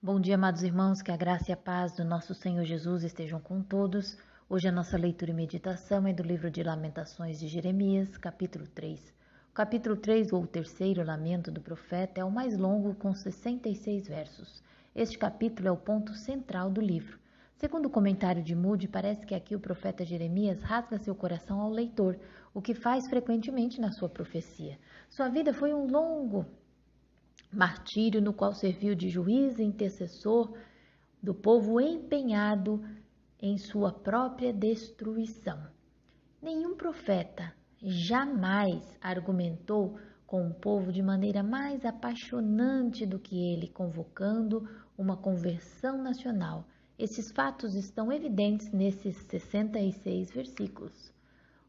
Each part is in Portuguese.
Bom dia, amados irmãos, que a graça e a paz do nosso Senhor Jesus estejam com todos. Hoje a nossa leitura e meditação é do livro de Lamentações de Jeremias, capítulo 3. O capítulo 3, ou o terceiro lamento do profeta, é o mais longo, com 66 versos. Este capítulo é o ponto central do livro. Segundo o comentário de Moody, parece que aqui o profeta Jeremias rasga seu coração ao leitor, o que faz frequentemente na sua profecia. Sua vida foi um longo martírio no qual serviu de juiz e intercessor do povo empenhado em sua própria destruição. Nenhum profeta jamais argumentou com o povo de maneira mais apaixonante do que ele, convocando uma conversão nacional. Esses fatos estão evidentes nesses 66 versículos.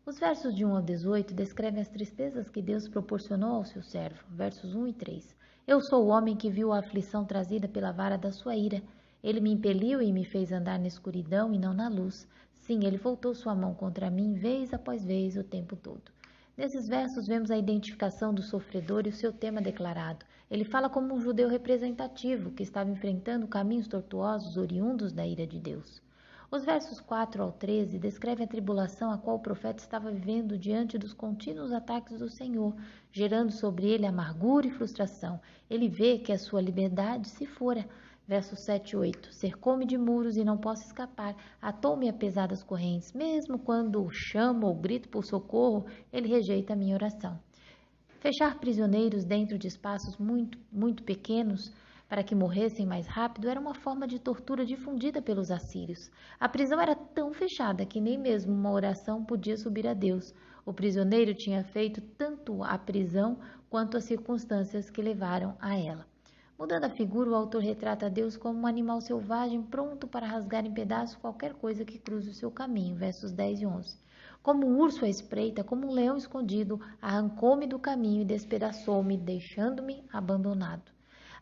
Os versos de 1 ao 18 descrevem as tristezas que Deus proporcionou ao seu servo. Versos 1 e 3. Eu sou o homem que viu a aflição trazida pela vara da sua ira. Ele me impeliu e me fez andar na escuridão e não na luz. Sim, ele voltou sua mão contra mim vez após vez o tempo todo. Nesses versos vemos a identificação do sofredor e o seu tema declarado. Ele fala como um judeu representativo que estava enfrentando caminhos tortuosos oriundos da ira de Deus. Os versos 4 ao 13 descrevem a tribulação a qual o profeta estava vivendo diante dos contínuos ataques do Senhor, gerando sobre ele amargura e frustração. Ele vê que a sua liberdade se fora. Versos 7 e 8. Cercou-me de muros e não posso escapar, atou-me a pesadas correntes. Mesmo quando chamo ou grito por socorro, ele rejeita a minha oração. Fechar prisioneiros dentro de espaços muito pequenos para que morressem mais rápido era uma forma de tortura difundida pelos assírios. A prisão era tão fechada que nem mesmo uma oração podia subir a Deus. O prisioneiro tinha feito tanto a prisão quanto as circunstâncias que levaram a ela. Mudando a figura, o autor retrata Deus como um animal selvagem pronto para rasgar em pedaços qualquer coisa que cruze o seu caminho. Versos 10 e 11. Como um urso à espreita, como um leão escondido, arrancou-me do caminho e despedaçou-me, deixando-me abandonado.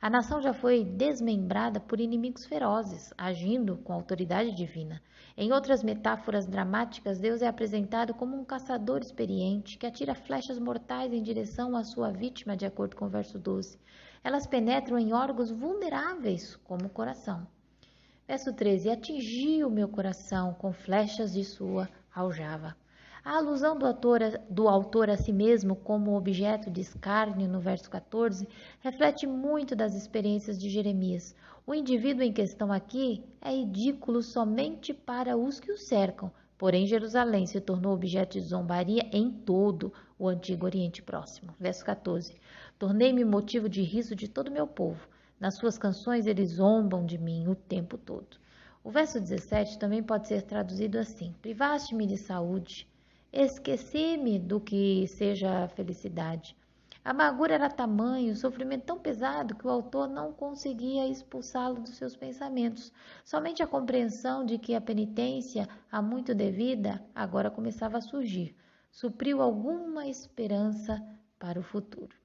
A nação já foi desmembrada por inimigos ferozes, agindo com autoridade divina. Em outras metáforas dramáticas, Deus é apresentado como um caçador experiente que atira flechas mortais em direção à sua vítima, de acordo com o verso 12. Elas penetram em órgãos vulneráveis, como o coração. Verso 13. Atingiu o meu coração com flechas de sua aljava. A alusão do autor a si mesmo como objeto de escárnio no verso 14 reflete muito das experiências de Jeremias. O indivíduo em questão aqui é ridículo somente para os que o cercam, porém Jerusalém se tornou objeto de zombaria em todo o Antigo Oriente Próximo. Verso 14. Tornei-me motivo de riso de todo o meu povo. Nas suas canções eles zombam de mim o tempo todo. O verso 17 também pode ser traduzido assim: privaste-me de saúde, esqueci-me do que seja a felicidade. A amargura era tamanho, o sofrimento tão pesado que o autor não conseguia expulsá-lo dos seus pensamentos. Somente a compreensão de que a penitência, há muito devida, agora começava a surgir, supriu alguma esperança para o futuro.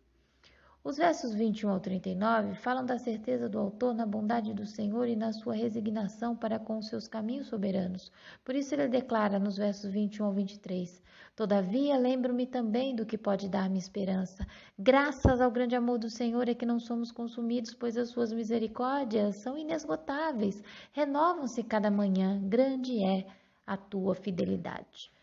Os versos 21 ao 39 falam da certeza do autor na bondade do Senhor e na sua resignação para com os seus caminhos soberanos. Por isso ele declara nos versos 21 ao 23: Todavia lembro-me também do que pode dar-me esperança. Graças ao grande amor do Senhor é que não somos consumidos, pois as suas misericórdias são inesgotáveis. Renovam-se cada manhã, grande é a tua fidelidade.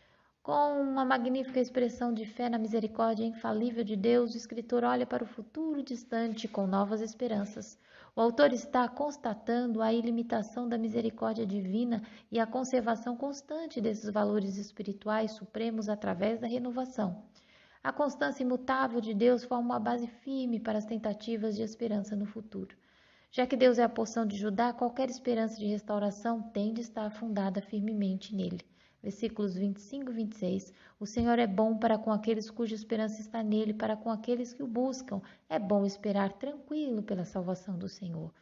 Com uma magnífica expressão de fé na misericórdia infalível de Deus, o escritor olha para o futuro distante com novas esperanças. O autor está constatando a ilimitação da misericórdia divina e a conservação constante desses valores espirituais supremos através da renovação. A constância imutável de Deus forma uma base firme para as tentativas de esperança no futuro. Já que Deus é a porção de Judá, qualquer esperança de restauração tem de estar fundada firmemente nele. Versículos 25 e 26. O Senhor é bom para com aqueles cuja esperança está nele, para com aqueles que o buscam. É bom esperar tranquilo pela salvação do Senhor.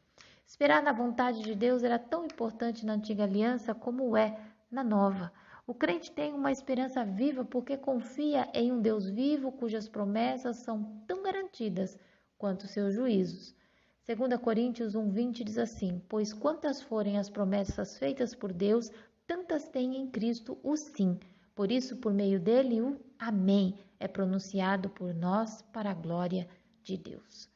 Esperar na vontade de Deus era tão importante na antiga aliança como é na nova. O crente tem uma esperança viva porque confia em um Deus vivo cujas promessas são tão garantidas quanto seus juízos. 2 Coríntios 1:20 diz assim: Pois quantas forem as promessas feitas por Deus, tantas tem em Cristo o sim. Por isso, por meio dele, o amém é pronunciado por nós para a glória de Deus.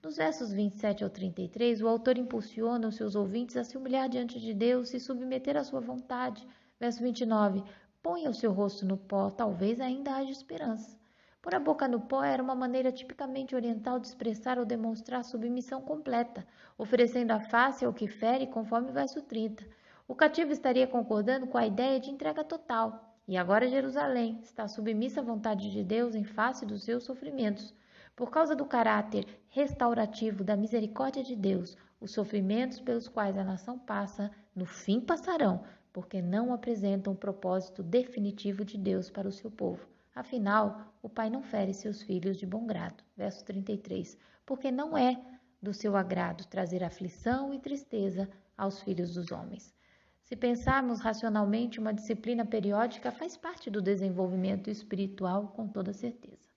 Nos versos 27 ao 33, o autor impulsiona os seus ouvintes a se humilhar diante de Deus, se submeter à sua vontade. Verso 29, ponha o seu rosto no pó, talvez ainda haja esperança. Pôr a boca no pó era uma maneira tipicamente oriental de expressar ou demonstrar submissão completa, oferecendo a face ao que fere, conforme o verso 30. O cativo estaria concordando com a ideia de entrega total. E agora Jerusalém está submissa à vontade de Deus em face dos seus sofrimentos. Por causa do caráter restaurativo da misericórdia de Deus, os sofrimentos pelos quais a nação passa, no fim passarão, porque não apresentam o propósito definitivo de Deus para o seu povo. Afinal, o Pai não fere seus filhos de bom grado. Verso 33. Porque não é do seu agrado trazer aflição e tristeza aos filhos dos homens. Se pensarmos racionalmente, uma disciplina periódica faz parte do desenvolvimento espiritual, com toda certeza.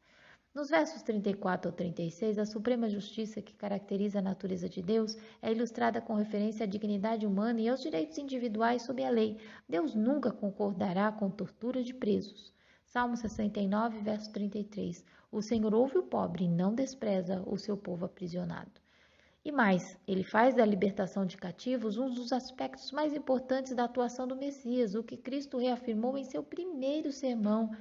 Nos versos 34 ao 36, a suprema justiça que caracteriza a natureza de Deus é ilustrada com referência à dignidade humana e aos direitos individuais sob a lei. Deus nunca concordará com tortura de presos. Salmo 69, verso 33. O Senhor ouve o pobre e não despreza o seu povo aprisionado. E mais, ele faz da libertação de cativos um dos aspectos mais importantes da atuação do Messias, o que Cristo reafirmou em seu primeiro sermão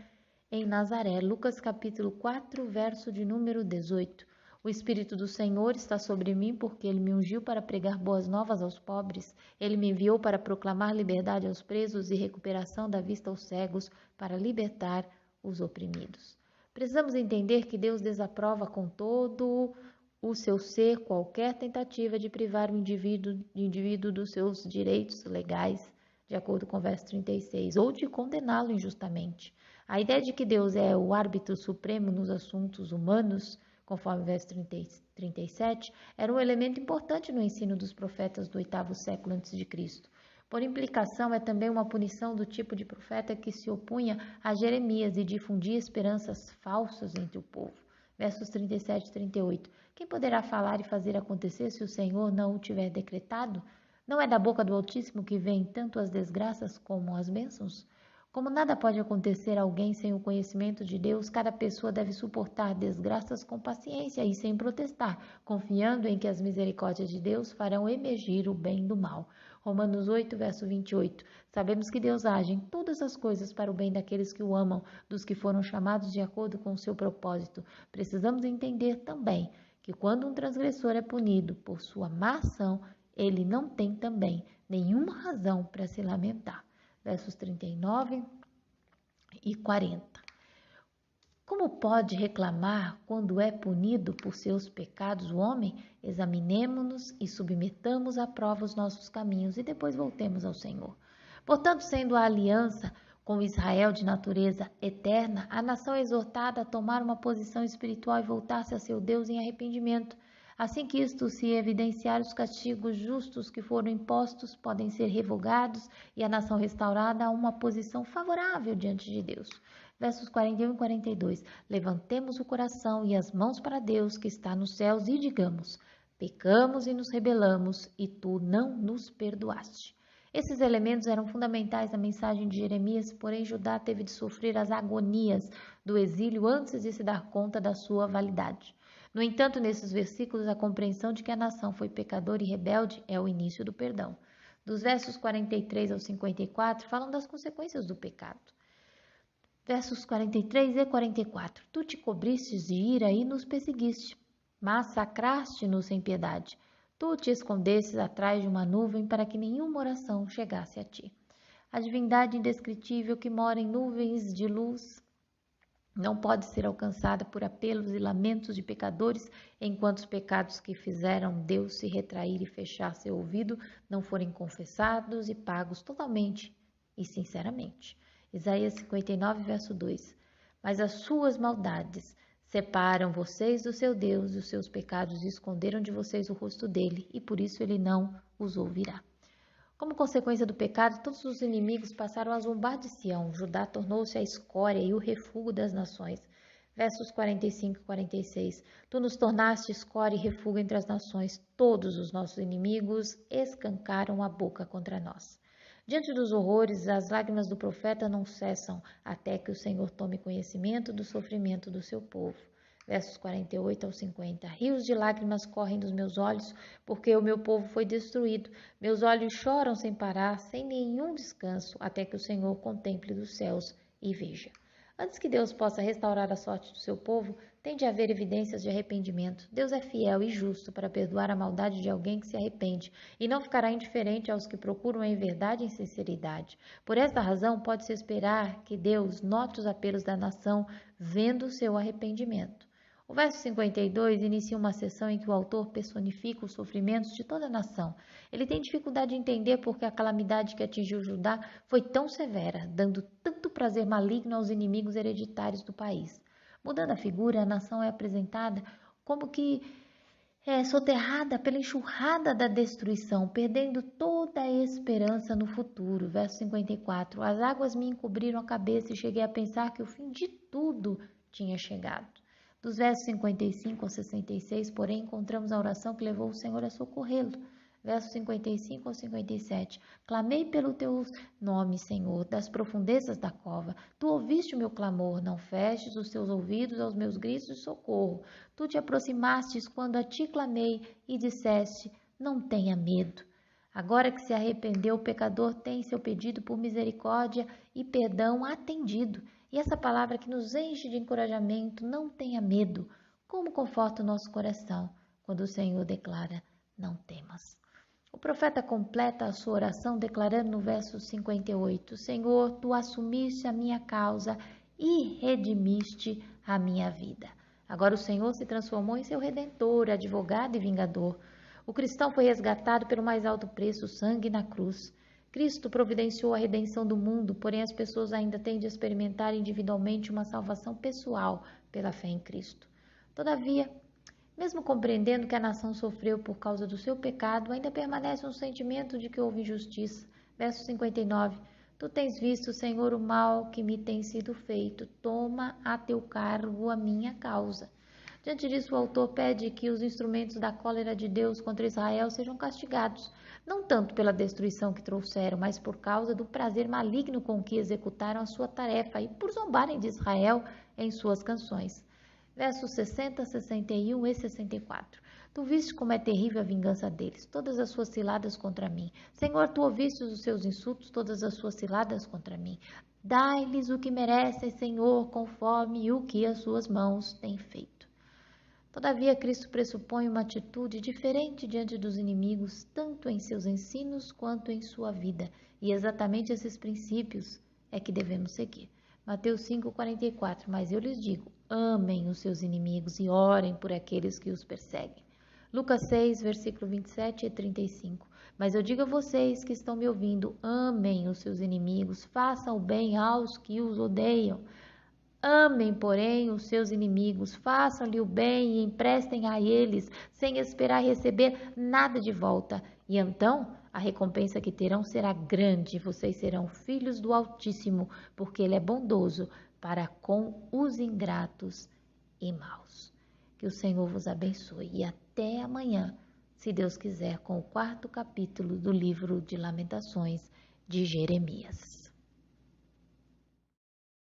em Nazaré. Lucas capítulo 4, verso de número 18. O Espírito do Senhor está sobre mim, porque Ele me ungiu para pregar boas novas aos pobres. Ele me enviou para proclamar liberdade aos presos e recuperação da vista aos cegos, para libertar os oprimidos. Precisamos entender que Deus desaprova com todo o seu ser qualquer tentativa de privar o indivíduo dos seus direitos legais, de acordo com o verso 36, ou de condená-lo injustamente. A ideia de que Deus é o árbitro supremo nos assuntos humanos, conforme o verso 37, era um elemento importante no ensino dos profetas do 8º século a.C. Por implicação, é também uma punição do tipo de profeta que se opunha a Jeremias e difundia esperanças falsas entre o povo. Versos 37 e 38. Quem poderá falar e fazer acontecer se o Senhor não o tiver decretado? Não é da boca do Altíssimo que vêm tanto as desgraças como as bênçãos? Como nada pode acontecer a alguém sem o conhecimento de Deus, cada pessoa deve suportar desgraças com paciência e sem protestar, confiando em que as misericórdias de Deus farão emergir o bem do mal. Romanos 8, verso 28. Sabemos que Deus age em todas as coisas para o bem daqueles que o amam, dos que foram chamados de acordo com o seu propósito. Precisamos entender também que quando um transgressor é punido por sua má ação, ele não tem também nenhuma razão para se lamentar. Versos 39 e 40. Como pode reclamar quando é punido por seus pecados o homem? Examinemo-nos e submetamos à prova os nossos caminhos e depois voltemos ao Senhor. Portanto, sendo a aliança com Israel de natureza eterna, a nação é exortada a tomar uma posição espiritual e voltar-se a seu Deus em arrependimento. Assim que isto se evidenciar, os castigos justos que foram impostos podem ser revogados e a nação restaurada a uma posição favorável diante de Deus. Versos 41 e 42. Levantemos o coração e as mãos para Deus que está nos céus e digamos: pecamos e nos rebelamos e tu não nos perdoaste. Esses elementos eram fundamentais na mensagem de Jeremias, porém Judá teve de sofrer as agonias do exílio antes de se dar conta da sua validade. No entanto, nesses versículos, a compreensão de que a nação foi pecadora e rebelde é o início do perdão. Dos versos 43 ao 54, falam das consequências do pecado. Versos 43 e 44. Tu te cobristes de ira e nos perseguiste, massacraste-nos sem piedade. Tu te escondestes atrás de uma nuvem para que nenhuma oração chegasse a ti. A divindade indescritível que mora em nuvens de luz não pode ser alcançada por apelos e lamentos de pecadores, enquanto os pecados que fizeram Deus se retrair e fechar seu ouvido não forem confessados e pagos totalmente e sinceramente. Isaías 59, verso 2. Mas as suas maldades separam vocês do seu Deus, e os seus pecados esconderam de vocês o rosto dele, e por isso ele não os ouvirá. Como consequência do pecado, todos os inimigos passaram a zombar de Sião. Judá tornou-se a escória e o refúgio das nações. Versos 45 e 46. Tu nos tornaste escória e refúgio entre as nações. Todos os nossos inimigos escancaram a boca contra nós. Diante dos horrores, as lágrimas do profeta não cessam até que o Senhor tome conhecimento do sofrimento do seu povo. Versos 48 ao 50. Rios de lágrimas correm dos meus olhos, porque o meu povo foi destruído. Meus olhos choram sem parar, sem nenhum descanso, até que o Senhor contemple dos céus e veja. Antes que Deus possa restaurar a sorte do seu povo, tem de haver evidências de arrependimento. Deus é fiel e justo para perdoar a maldade de alguém que se arrepende, e não ficará indiferente aos que procuram em verdade e em sinceridade. Por esta razão, pode-se esperar que Deus note os apelos da nação, vendo o seu arrependimento. O verso 52 inicia uma sessão em que o autor personifica os sofrimentos de toda a nação. Ele tem dificuldade de entender por que a calamidade que atingiu Judá foi tão severa, dando tanto prazer maligno aos inimigos hereditários do país. Mudando a figura, a nação é apresentada como que soterrada pela enxurrada da destruição, perdendo toda a esperança no futuro. Verso 54. As águas me encobriram a cabeça e cheguei a pensar que o fim de tudo tinha chegado. Dos versos 55 ao 66, porém, encontramos a oração que levou o Senhor a socorrê-lo. Versos 55 ao 57. Clamei pelo teu nome, Senhor, das profundezas da cova. Tu ouviste o meu clamor, não feches os teus ouvidos aos meus gritos de socorro. Tu te aproximastes quando a ti clamei e disseste, não tenha medo. Agora que se arrependeu, o pecador tem seu pedido por misericórdia e perdão atendido. E essa palavra que nos enche de encorajamento, não tenha medo, como conforta o nosso coração quando o Senhor declara, não temas. O profeta completa a sua oração declarando no verso 58, Senhor, tu assumiste a minha causa e redimiste a minha vida. Agora o Senhor se transformou em seu redentor, advogado e vingador. O cristão foi resgatado pelo mais alto preço, o sangue na cruz. Cristo providenciou a redenção do mundo, porém as pessoas ainda têm de experimentar individualmente uma salvação pessoal pela fé em Cristo. Todavia, mesmo compreendendo que a nação sofreu por causa do seu pecado, ainda permanece um sentimento de que houve injustiça. Verso 59. Tu tens visto, Senhor, o mal que me tem sido feito. Toma a teu cargo a minha causa. Diante disso, o autor pede que os instrumentos da cólera de Deus contra Israel sejam castigados, não tanto pela destruição que trouxeram, mas por causa do prazer maligno com que executaram a sua tarefa e por zombarem de Israel em suas canções. Versos 60, 61 e 64. Tu viste como é terrível a vingança deles, todas as suas ciladas contra mim. Senhor, tu ouviste os seus insultos, todas as suas ciladas contra mim. Dai-lhes o que merecem, Senhor, conforme o que as suas mãos têm feito. Todavia, Cristo pressupõe uma atitude diferente diante dos inimigos, tanto em seus ensinos quanto em sua vida, e exatamente esses princípios é que devemos seguir. Mateus 5,44, mas eu lhes digo, amem os seus inimigos e orem por aqueles que os perseguem. Lucas 6, versículo 27 e 35, mas eu digo a vocês que estão me ouvindo, amem os seus inimigos, façam o bem aos que os odeiam. Amem, porém, os seus inimigos, façam-lhe o bem e emprestem a eles, sem esperar receber nada de volta. E então, a recompensa que terão será grande, vocês serão filhos do Altíssimo, porque Ele é bondoso para com os ingratos e maus. Que o Senhor vos abençoe e até amanhã, se Deus quiser, com o 4º capítulo do livro de Lamentações de Jeremias.